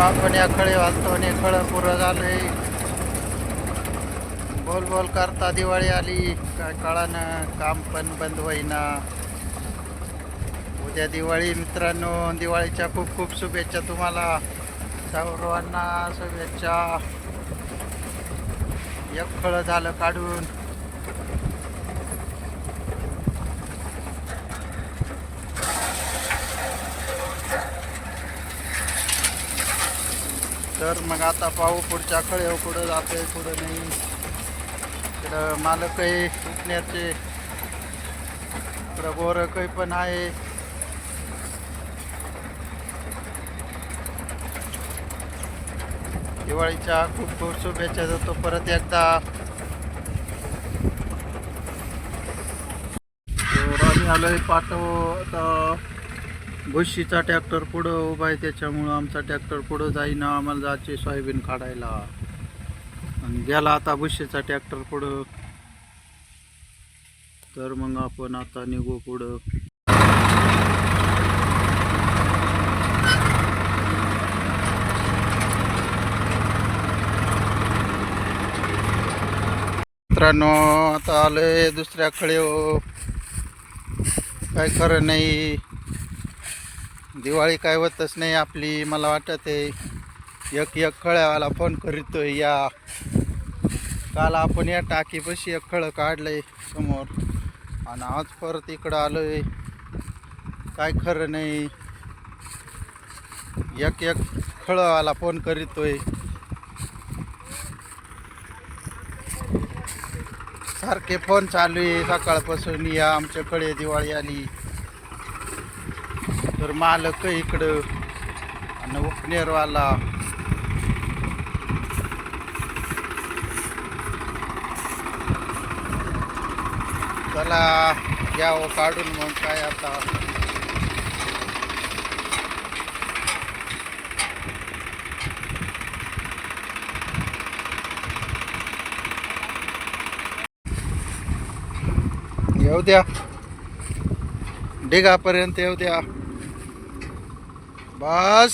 आपण या खळे वाचतो आणि खळं पुरं झालंय. बोल बोल करता दिवाळी आली काय कळानं, काम पण बंद होईना. उद्या दिवाळी मित्रांनो, दिवाळीच्या खूप खूप शुभेच्छा तुम्हाला सर्वांना. शुभेच्छा. एक खळं झालं काढून. तर मग आता पाहू पुढच्या खळे कुठं जातोय कुठं नाही. इकडं मालक आहे उपण्याचे, इकडं बोर काही पण आहे. दिवाळीच्या खूप खूप शुभेच्छा देतो परत एकदा. तर आम्ही आलोय पाठव. आता भुशीचा ट्रॅक्टर पुढं उभा आहे, त्याच्यामुळं आमचा ट्रॅक्टर पुढं जाईना. आम्हाला जायचे सोयाबीन काढायला आणि गेला आता भुशीचा ट्रॅक्टर पुढं. तर मग आपण आता निघू पुढं. मित्रांनो आता आलोय दुसऱ्या खळीवर. काय खरं नाही, दिवाळी काय होतच नाही आपली. मला वाटत आहे एक खळ्यावाला फोन करीतोय या. काल आपण या टाकीपाशी एक खळं काढलंय समोर आणि आज परत इकडं आलोय. काय खरं नाही, एक खळंवाला फोन करीतोय. सारखे फोन चालू आहे सकाळपासून, या आमच्याकडे दिवाळी आली. तर मालक इकडं आणि उपनेरवाला. चला घ्यावं काढून मग काय आता. येऊ द्या, ढिगापर्यंत येऊ द्या बस.